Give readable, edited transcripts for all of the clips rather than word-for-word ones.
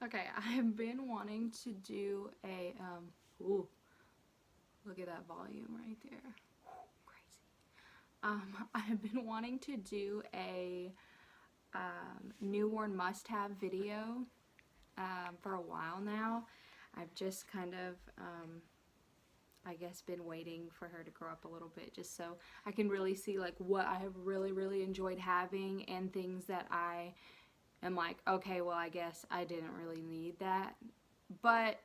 Okay, I've been wanting to do a, ooh, look at that volume right there. Crazy. I've been wanting to do a newborn must-have video for a while now. I've just kind of, I guess, been waiting for her to grow up a little bit just so I can really see like what I have really enjoyed having and things that I am like, okay, well, I guess I didn't really need that. But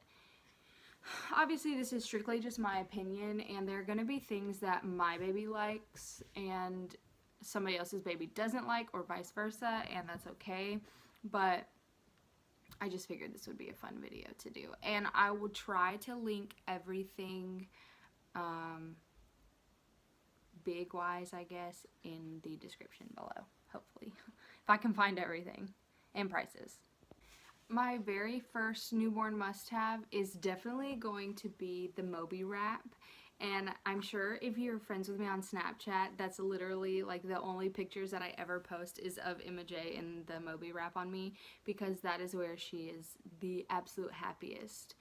obviously this is strictly just my opinion, and there are going to be things that my baby likes and somebody else's baby doesn't like, or vice versa, and that's okay. But I just figured this would be a fun video to do, and I will try to link everything big wise, I guess, in the description below, hopefully, if I can find everything, and prices. My very first newborn must-have is definitely going to be the Moby wrap. And I'm sure if you're friends with me on Snapchat, that's literally like the only pictures that I ever post is of Emma J and the Moby wrap on me, because that is where she is the absolute happiest.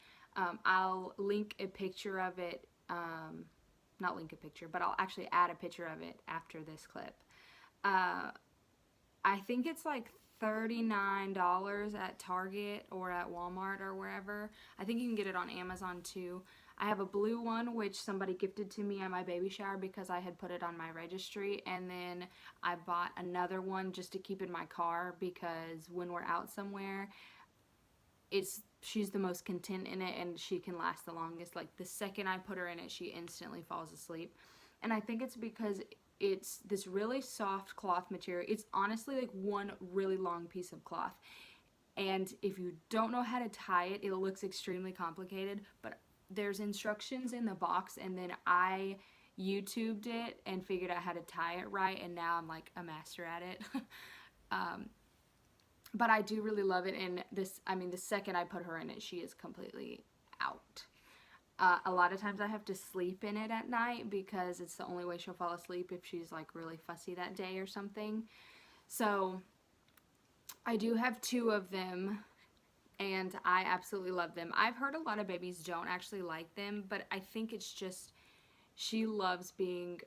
I'll link a picture of it, not link a picture, but I'll actually add a picture of it after this clip. I think it's like $39 at Target or at Walmart or wherever. I think you can get it on Amazon too. I have a blue one which somebody gifted to me at my baby shower because I had put it on my registry, and then I bought another one just to keep in my car because when we're out somewhere, she's the most content in it and she can last the longest. Like the second I put her in it, she instantly falls asleep. And I think it's because it's this really soft cloth material. It's honestly like one really long piece of cloth. And if you don't know how to tie it, it looks extremely complicated. But there's instructions in the box, and then I YouTubed it and figured out how to tie it right, and now I'm like a master at it. But I do really love it, and the second I put her in it, she is completely out. A lot of times I have to sleep in it at night because it's the only way she'll fall asleep if she's like really fussy that day or something. So I do have two of them and I absolutely love them. I've heard a lot of babies don't actually like them, but I think it's just she loves being,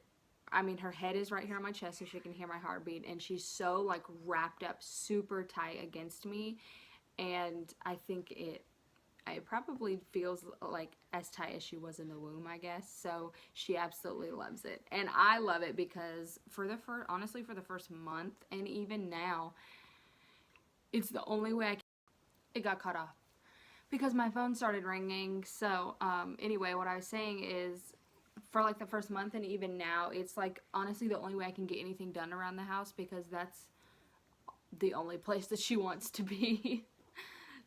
her head is right here on my chest so she can hear my heartbeat, and she's so like wrapped up super tight against me, and I think it probably feels like as tight as she was in the womb, I guess. So she absolutely loves it. And I love it because honestly, for the first month, and even now, it's the only way it got cut off because my phone started ringing. So anyway, what I was saying is, for like the first month and even now, it's like honestly the only way I can get anything done around the house because that's the only place that she wants to be.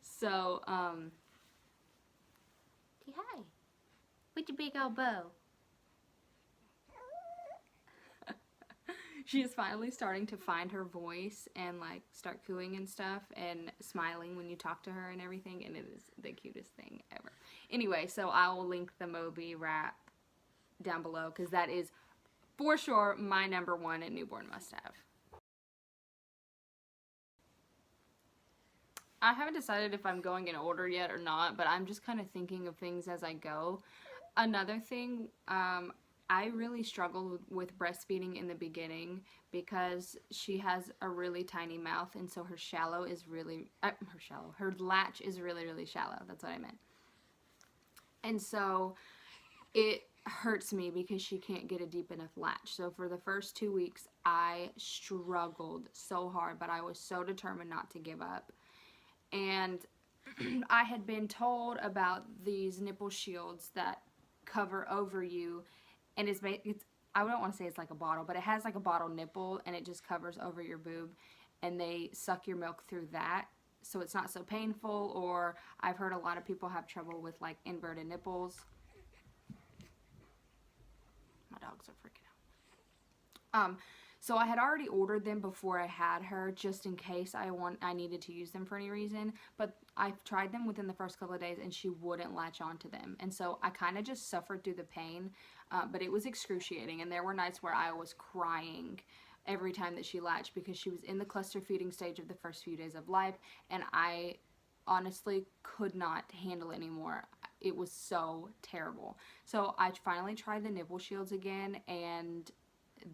So, hi. With your big old bow. She is finally starting to find her voice and like start cooing and stuff and smiling when you talk to her and everything, and it is the cutest thing ever. Anyway, so I will link the Moby wrap down below because that is for sure my #1 at newborn must-have. I haven't decided if I'm going in order yet or not, but I'm just kind of thinking of things as I go. Another thing, I really struggled with breastfeeding in the beginning because she has a really tiny mouth, and so her latch is really shallow. That's what I meant. And so it hurts me because she can't get a deep enough latch. So for the first 2 weeks, I struggled so hard, but I was so determined not to give up. And I had been told about these nipple shields that cover over you, and it's I don't want to say it's like a bottle, but it has like a bottle nipple and it just covers over your boob, and they suck your milk through that, so it's not so painful. Or I've heard a lot of people have trouble with like inverted nipples. My dogs are freaking out. So I had already ordered them before I had her, just in case I needed to use them for any reason. But I tried them within the first couple of days, and she wouldn't latch onto them. And so I kind of just suffered through the pain, but it was excruciating. And there were nights where I was crying every time that she latched because she was in the cluster feeding stage of the first few days of life, and I honestly could not handle anymore. It was so terrible. So I finally tried the nipple shields again, and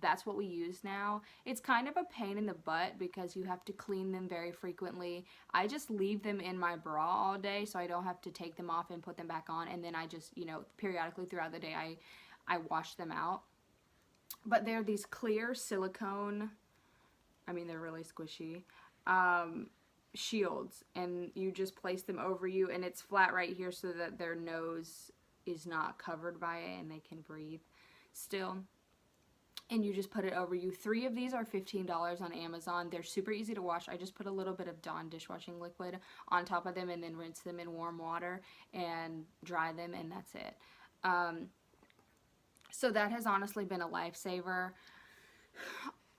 that's what we use now. It's kind of a pain in the butt because you have to clean them very frequently. I just leave them in my bra all day so I don't have to take them off and put them back on, and then I just, you know, periodically throughout the day I wash them out. But they're these clear silicone, I mean, they're really squishy, shields, and you just place them over you, and it's flat right here so that their nose is not covered by it and they can breathe still. And you just put it over you. 3 of these are $15 on Amazon. They're super easy to wash. I just put a little bit of Dawn dishwashing liquid on top of them and then rinse them in warm water and dry them, and that's it. So that has honestly been a lifesaver.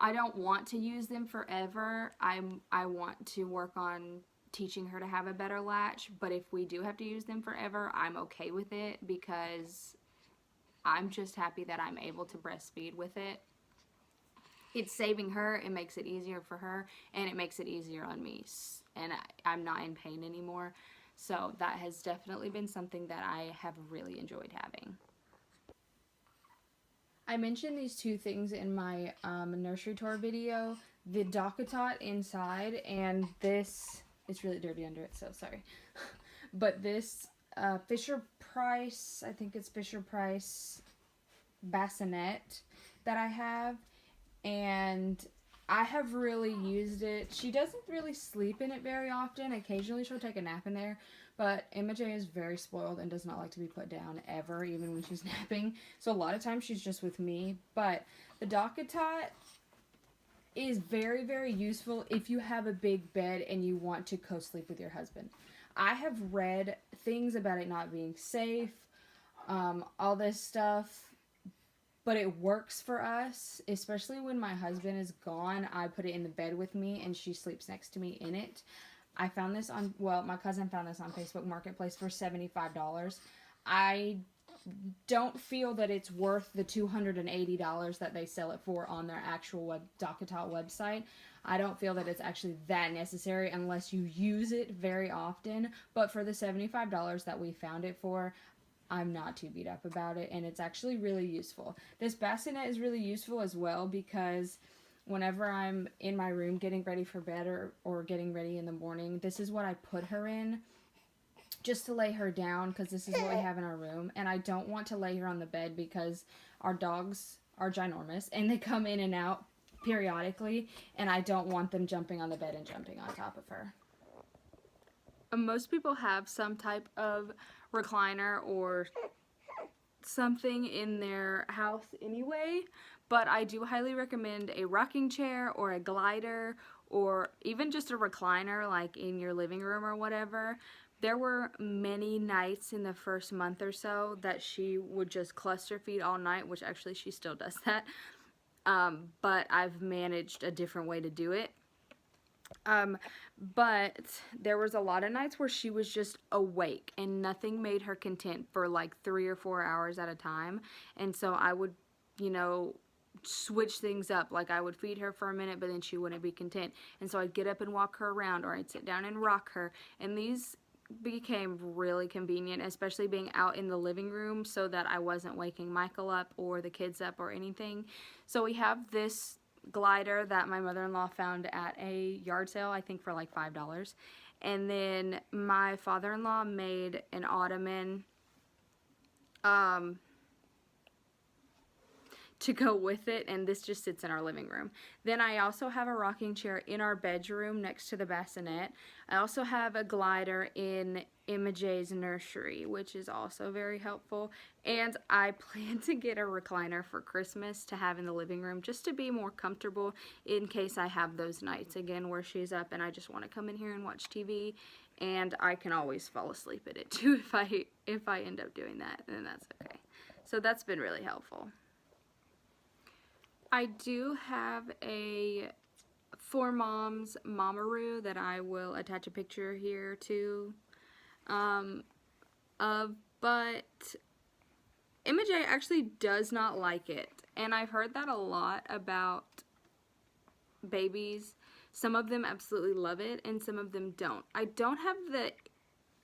I don't want to use them forever. I want to work on teaching her to have a better latch, but if we do have to use them forever, I'm okay with it because I'm just happy that I'm able to breastfeed with it. It's saving her, it makes it easier for her, and it makes it easier on me. And I'm not in pain anymore. So that has definitely been something that I have really enjoyed having. I mentioned these 2 things in my nursery tour video. The Dockatot inside, and this, it's really dirty under it, so sorry. But this Fisher-Price, I think it's Fisher-Price Bassinet that I have, and I have really used it. She doesn't really sleep in it very often. Occasionally she'll take a nap in there, but Emma J is very spoiled and does not like to be put down ever, even when she's napping. So a lot of times she's just with me, but the Dockatot is very, very useful if you have a big bed and you want to co-sleep with your husband. I have read things about it not being safe, all this stuff, but it works for us, especially when my husband is gone. I put it in the bed with me and she sleeps next to me in it. I found this on, well, my cousin found this on Facebook Marketplace for $75. I don't feel that it's worth the $280 that they sell it for on their actual Dockatot website. I don't feel that it's actually that necessary unless you use it very often, but for the $75 that we found it for, I'm not too beat up about it, and it's actually really useful. This bassinet is really useful as well because whenever I'm in my room getting ready for bed or getting ready in the morning, this is what I put her in just to lay her down because this is what we have in our room, and I don't want to lay her on the bed because our dogs are ginormous and they come in and out periodically, and I don't want them jumping on the bed and jumping on top of her. Most people have some type of recliner or something in their house anyway, but I do highly recommend a rocking chair or a glider or even just a recliner like in your living room or whatever. There were many nights in the first month or so that she would just cluster feed all night, which actually she still does that, but I've managed a different way to do it. But there was a lot of nights where she was just awake and nothing made her content for like 3 or 4 hours at a time. And so I would, you know, switch things up. Like I would feed her for a minute, but then she wouldn't be content. And so I'd get up and walk her around, or I'd sit down and rock her. And these became really convenient, especially being out in the living room so that I wasn't waking Michael up or the kids up or anything. So we have this glider that my mother-in-law found at a yard sale, I think for like $5. And then my father-in-law made an ottoman to go with it, and this just sits in our living room. Then I also have a rocking chair in our bedroom next to the bassinet. I also have a glider in Emma J's nursery, which is also very helpful. And I plan to get a recliner for Christmas to have in the living room just to be more comfortable in case I have those nights again where she's up and I just want to come in here and watch TV. And I can always fall asleep at it too if I end up doing that, then that's okay. So that's been really helpful. I do have a For Moms mamaroo that I will attach a picture here to, but Emma J actually does not like it, and I've heard that a lot about babies. Some of them absolutely love it, and some of them don't. I don't have the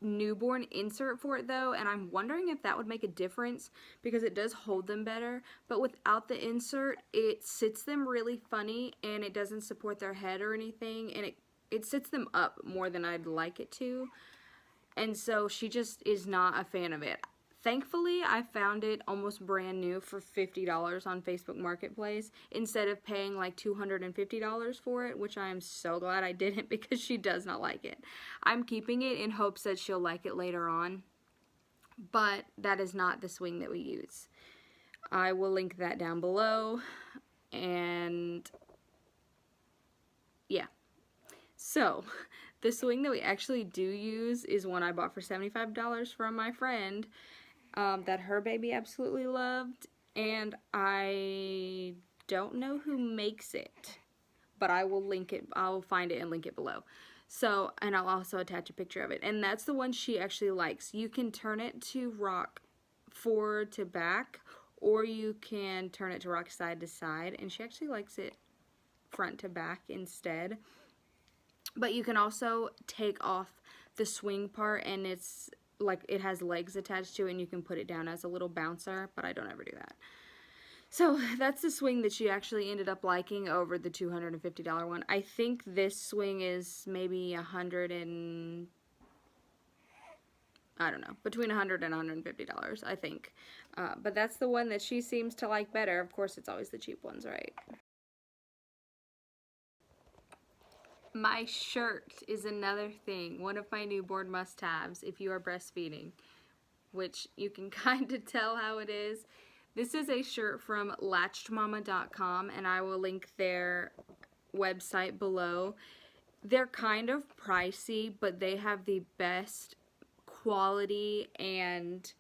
newborn insert for it though, and I'm wondering if that would make a difference because it does hold them better, but without the insert it sits them really funny and it doesn't support their head or anything, and it sits them up more than I'd like it to, and so she just is not a fan of it. Thankfully, I found it almost brand new for $50 on Facebook Marketplace instead of paying like $250 for it, which I am so glad I didn't because she does not like it. I'm keeping it in hopes that she'll like it later on, but that is not the swing that we use. I will link that down below, and yeah. So, the swing that we actually do use is one I bought for $75 from my friend. That her baby absolutely loved, and I don't know who makes it, but I will link it. I will find it and link it below. So, and I'll also attach a picture of it, and that's the one she actually likes. You can turn it to rock forward to back, or you can turn it to rock side to side, and she actually likes it front to back instead. But you can also take off the swing part, and it's like it has legs attached to it, and you can put it down as a little bouncer, but I don't ever do that. So that's the swing that she actually ended up liking over the $250 one. I think this swing is maybe between $100 and $150, I think. But that's the one that she seems to like better. Of course, it's always the cheap ones, right? My shirt is another thing, one of my newborn must-haves if you are breastfeeding, which you can kind of tell how it is. This is a shirt from latchedmama.com, and I will link their website below. They're kind of pricey, but they have the best quality and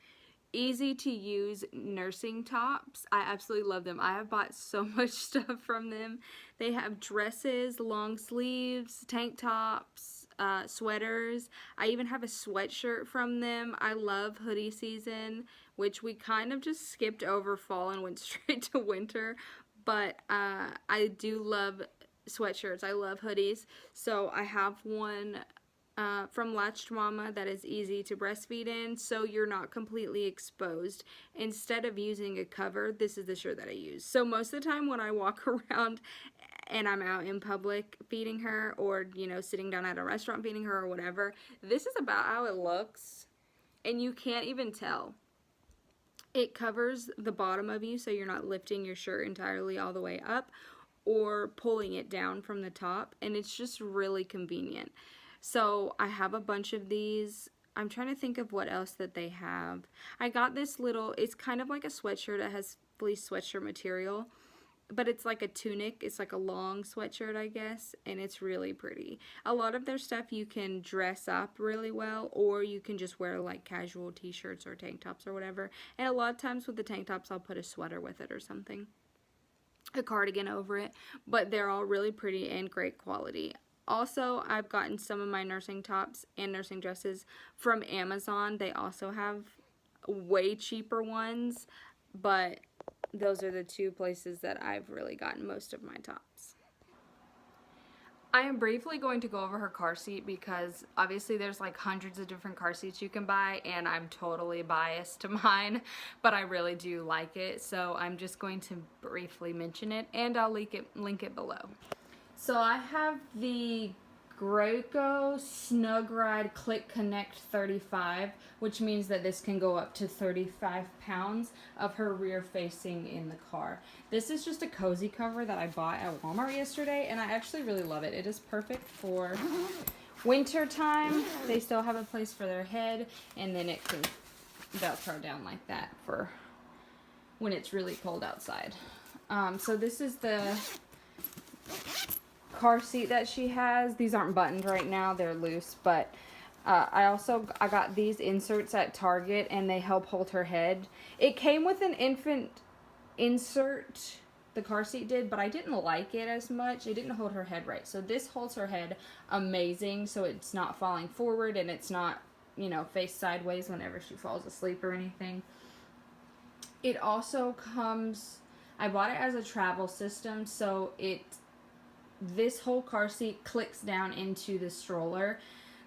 easy to use nursing tops. I absolutely love them. I have bought so much stuff from them. They have dresses, long sleeves, tank tops, sweaters. I even have a sweatshirt from them. I love hoodie season, which we kind of just skipped over fall and went straight to winter, but I do love sweatshirts. I love hoodies. So I have one from Latched Mama that is easy to breastfeed in, so you're not completely exposed. Instead of using a cover, this is the shirt that I use. So most of the time when I walk around and I'm out in public feeding her, or you know, sitting down at a restaurant feeding her or whatever, this is about how it looks, and you can't even tell. It covers the bottom of you, so you're not lifting your shirt entirely all the way up or pulling it down from the top, and it's just really convenient. So I have a bunch of these. I'm trying to think of what else that they have. I got this little, it's kind of like a sweatshirt. It has fleece sweatshirt material, but it's like a tunic. It's like a long sweatshirt, I guess, and it's really pretty. A lot of their stuff you can dress up really well, or you can just wear like casual t-shirts or tank tops or whatever. And a lot of times with the tank tops, I'll put a sweater with it or something, a cardigan over it, but they're all really pretty and great quality. Also, I've gotten some of my nursing tops and nursing dresses from Amazon. They also have way cheaper ones, but those are the two places that I've really gotten most of my tops. I am briefly going to go over her car seat because obviously there's like hundreds of different car seats you can buy, and I'm totally biased to mine, but I really do like it, so I'm just going to briefly mention it, and I'll link it below. So I have the Graco Snug Ride Click Connect 35, which means that this can go up to 35 pounds of her rear facing in the car. This is just a cozy cover that I bought at Walmart yesterday, and I actually really love it. It is perfect for winter time. They still have a place for their head, and then it can Velcro down like that for when it's really cold outside. So this is the car seat that she has. These aren't buttoned right now, they're loose, but I got these inserts at Target, and they help hold her head. It came with an infant insert, the car seat did, but I didn't like it as much. It didn't hold her head right. So this holds her head amazing, so it's not falling forward, and it's not, you know, face sideways whenever she falls asleep or anything. It also comes, I bought it as a travel system, so this whole car seat clicks down into the stroller.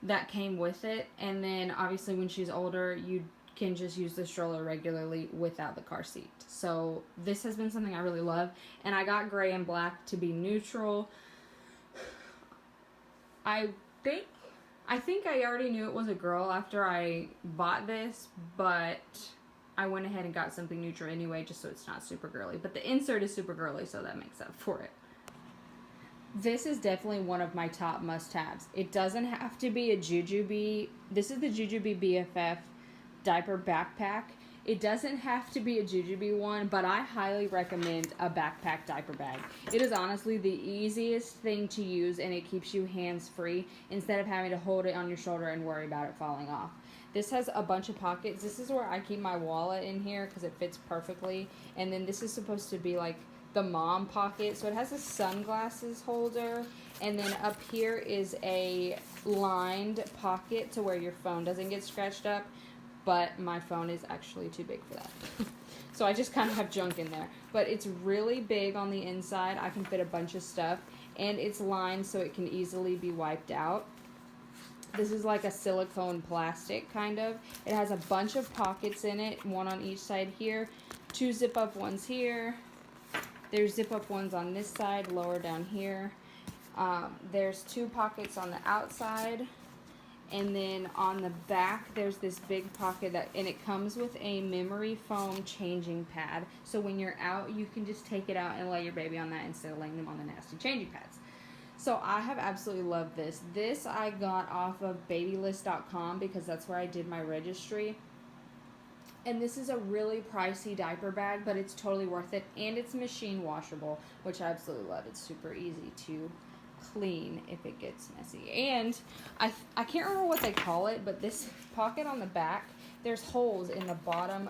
that came with it. And then obviously when she's older, you can just use the stroller regularly without the car seat. So this has been something I really love. And I got gray and black to be neutral. I think I already knew it was a girl after I bought this, but I went ahead and got something neutral anyway, just so it's not super girly. But the insert is super girly, so that makes up for it. This is definitely one of my top must-haves. It doesn't have to be a Jujubee. This is the Jujubee BFF diaper backpack. It doesn't have to be a Jujubee one, but I highly recommend a backpack diaper bag. It is honestly the easiest thing to use, and it keeps you hands-free instead of having to hold it on your shoulder and worry about it falling off. This has a bunch of pockets. This is where I keep my wallet in here because it fits perfectly. And then this is supposed to be like the mom pocket. So it has a sunglasses holder. And then up here is a lined pocket to where your phone doesn't get scratched up. But my phone is actually too big for that. So I just kind of have junk in there. But it's really big on the inside. I can fit a bunch of stuff. And it's lined so it can easily be wiped out. This is like a silicone plastic kind of. It has a bunch of pockets in it, one on each side here. 2 zip-up ones here. There's zip-up ones on this side, lower down here. There's 2 pockets on the outside. And then on the back, there's this big pocket and it comes with a memory foam changing pad. So when you're out, you can just take it out and lay your baby on that instead of laying them on the nasty changing pads. So I have absolutely loved this. This I got off of babylist.com because that's where I did my registry. And this is a really pricey diaper bag, but it's totally worth it. And it's machine washable, which I absolutely love. It's super easy to clean if it gets messy. And I can't remember what they call it, but this pocket on the back, there's holes in the bottom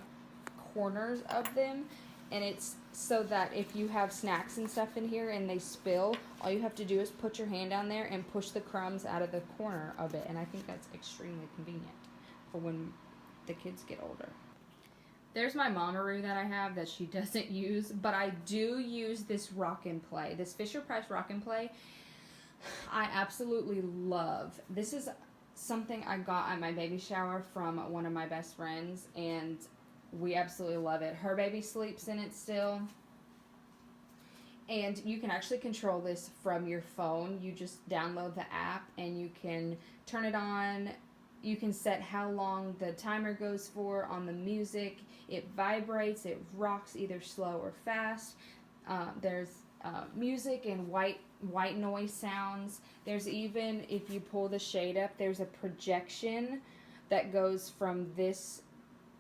corners of them. And it's so that if you have snacks and stuff in here and they spill, all you have to do is put your hand down there and push the crumbs out of the corner of it. And I think that's extremely convenient for when the kids get older. There's my mamaroo that I have that she doesn't use, but I do use this Rock and Play. This Fisher-Price Rock and Play, I absolutely love. This is something I got at my baby shower from one of my best friends, and we absolutely love it. Her baby sleeps in it still. And you can actually control this from your phone. You just download the app and you can turn it on. You can set how long the timer goes for on the music. It vibrates, it rocks either slow or fast. There's music and white noise sounds. There's even, if you pull the shade up, there's a projection that goes from this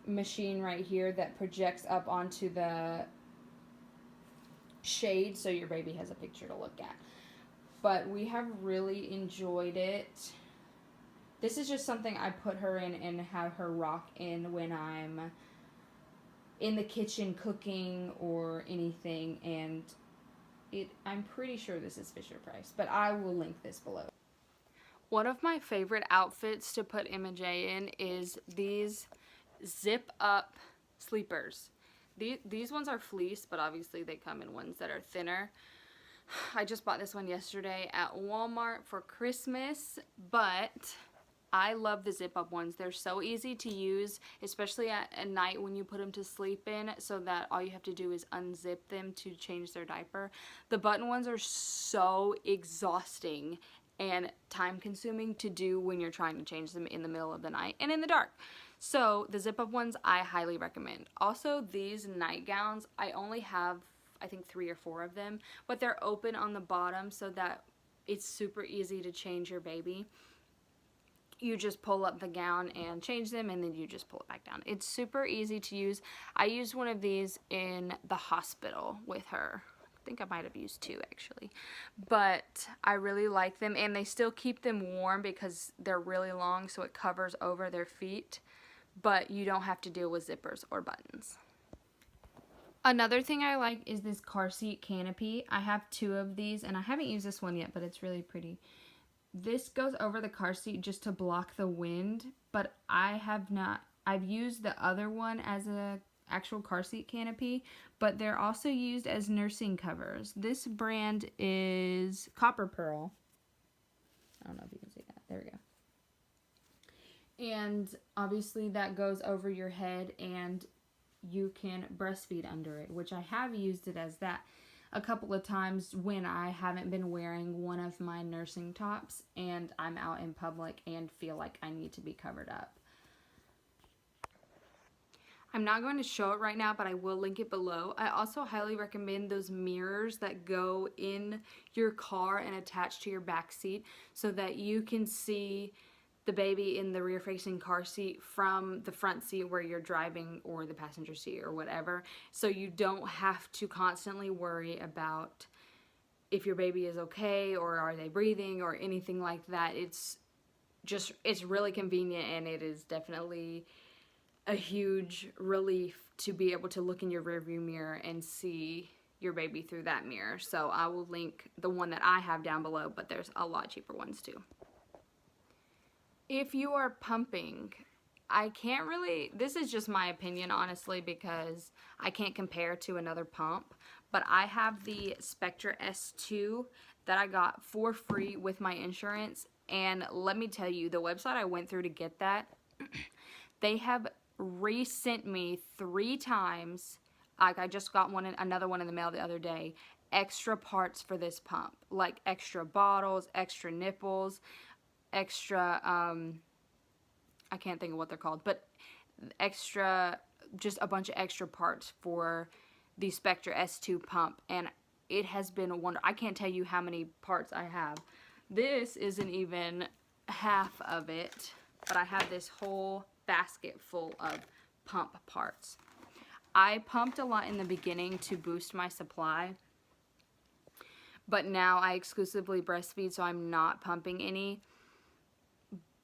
machine right here that projects up onto the shade so your baby has a picture to look at. But we have really enjoyed it. This is just something I put her in and have her rock in when I'm in the kitchen cooking or anything, and I'm pretty sure this is Fisher-Price, but I will link this below. One of my favorite outfits to put MJ in is these zip-up sleepers. These ones are fleece, but obviously they come in ones that are thinner. I just bought this one yesterday at Walmart for Christmas, but I love the zip-up ones. They're so easy to use, especially at night when you put them to sleep in, so that all you have to do is unzip them to change their diaper. The button ones are so exhausting and time-consuming to do when you're trying to change them in the middle of the night and in the dark. So the zip-up ones I highly recommend. Also, these nightgowns, I only have, I think, 3 or 4 of them, but they're open on the bottom so that it's super easy to change your baby. You just pull up the gown and change them, and then you just pull it back down. It's super easy to use. I used one of these in the hospital with her. I think I might have used 2 actually, but I really like them, and they still keep them warm because they're really long, so it covers over their feet, but you don't have to deal with zippers or buttons. Another thing I like is this car seat canopy. I have 2 of these, and I haven't used this one yet, but it's really pretty. This goes over the car seat just to block the wind, but I have not. I've used the other one as a actual car seat canopy, but they're also used as nursing covers. This brand is Copper Pearl. I don't know if you can see that. There we go. And obviously that goes over your head, and you can breastfeed under it, which I have used it as that a couple of times when I haven't been wearing one of my nursing tops and I'm out in public and feel like I need to be covered up. I'm not going to show it right now, but I will link it below. I also highly recommend those mirrors that go in your car and attach to your back seat so that you can see the baby in the rear-facing car seat from the front seat where you're driving, or the passenger seat or whatever. So you don't have to constantly worry about if your baby is okay or are they breathing or anything like that. It's really convenient, and it is definitely a huge relief to be able to look in your rearview mirror and see your baby through that mirror. So I will link the one that I have down below, but there's a lot cheaper ones too. If you are pumping, I can't really, this is just my opinion honestly, because I can't compare to another pump, but I have the Spectra S2 that I got for free with my insurance, and let me tell you, the website I went through to get that, they have resent me 3 times. Like, I just got another one in the mail the other day, extra parts for this pump, like extra bottles, extra nipples, extra I can't think of what they're called, but extra, just a bunch of extra parts for the Spectra S2 pump, and it has been a wonder. I can't tell you how many parts I have. This isn't even half of it, but I have this whole basket full of pump parts. I pumped a lot in the beginning to boost my supply, but now I exclusively breastfeed, so I'm not pumping any.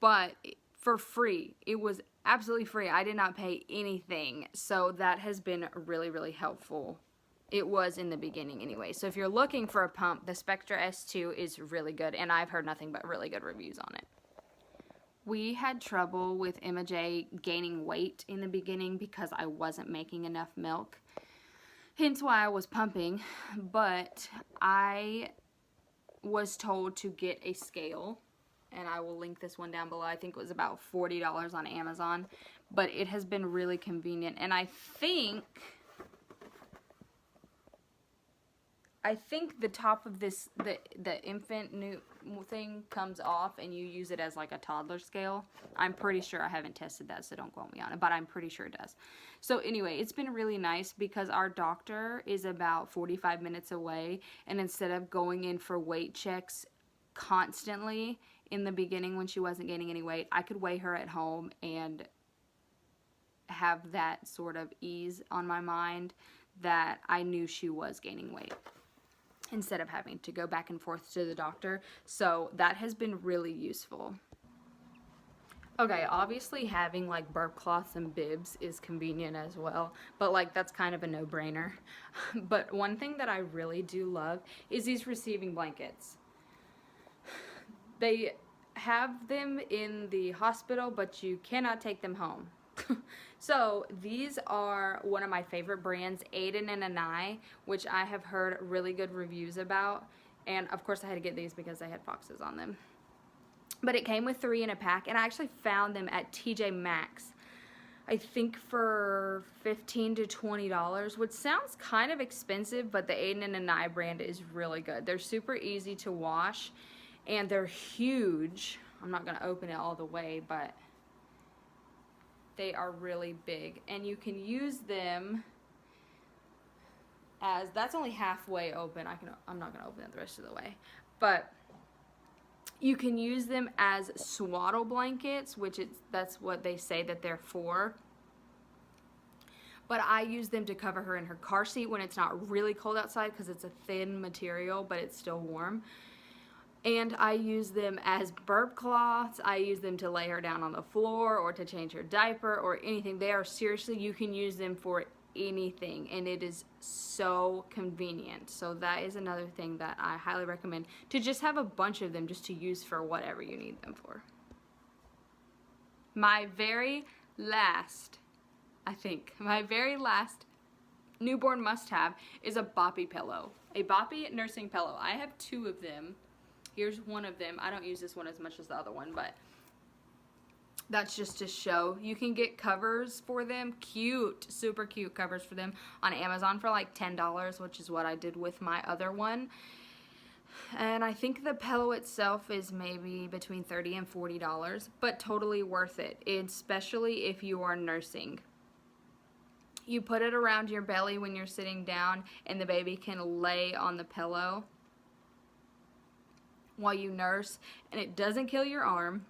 But for free, it was absolutely free. I did not pay anything, so that has been really, really helpful. It was in the beginning anyway. So if you're looking for a pump, the Spectra S2 is really good, and I've heard nothing but really good reviews on it. We had trouble with Emma J gaining weight in the beginning because I wasn't making enough milk, hence why I was pumping, but I was told to get a scale, and I will link this one down below. I think it was about $40 on Amazon, but it has been really convenient, and I think the top of this, the infant new thing comes off, and you use it as like a toddler scale. I'm pretty sure. I haven't tested that, so don't quote me on it, but I'm pretty sure it does. So anyway, it's been really nice because our doctor is about 45 minutes away, and instead of going in for weight checks constantly in the beginning when she wasn't gaining any weight, I could weigh her at home and have that sort of ease on my mind that I knew she was gaining weight, instead of having to go back and forth to the doctor. So that has been really useful. Okay, obviously having like burp cloths and bibs is convenient as well, but like that's kind of a no-brainer. But one thing that I really do love is these receiving blankets. They have them in the hospital, but you cannot take them home. So these are one of my favorite brands, Aiden and Anai, which I have heard really good reviews about, and of course I had to get these because they had foxes on them. But it came with 3 in a pack, and I actually found them at TJ Maxx, I think for $15 to $20, which sounds kind of expensive, but the Aiden and Anai brand is really good. They're super easy to wash, and they're huge. I'm not going to open it all the way, but they are really big, and you can use them as, that's only halfway open. I'm not going to open it the rest of the way, but you can use them as swaddle blankets, which that's what they say that they're for. But I use them to cover her in her car seat when it's not really cold outside, because it's a thin material, but it's still warm. And I use them as burp cloths. I use them to lay her down on the floor or to change her diaper or anything. They are seriously, you can use them for anything, and it is so convenient. So that is another thing that I highly recommend, to just have a bunch of them just to use for whatever you need them for. My very last newborn must-have is a boppy pillow. A boppy nursing pillow. I have 2 of them. Here's one of them. I don't use this one as much as the other one, but That's just to show. You can get covers for them, cute, super cute covers for them on Amazon for like $10, which is what I did with my other one. And I think the pillow itself is maybe between $30 and $40, but totally worth it, especially if you are nursing. You put it around your belly when you're sitting down, and the baby can lay on the pillow while you nurse, and it doesn't kill your arm.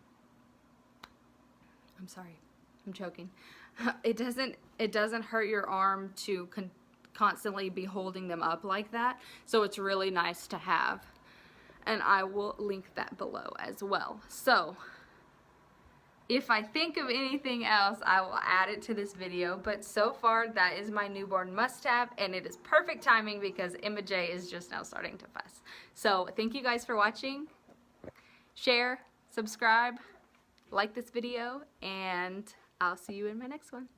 I'm sorry, I'm choking. It doesn't hurt your arm to constantly be holding them up like that, so it's really nice to have. And I will link that below as well. So if I think of anything else, I will add it to this video, but so far that is my newborn must-have, and it is perfect timing because Emma J is just now starting to fuss. So thank you guys for watching. Share, subscribe, like this video, and I'll see you in my next one.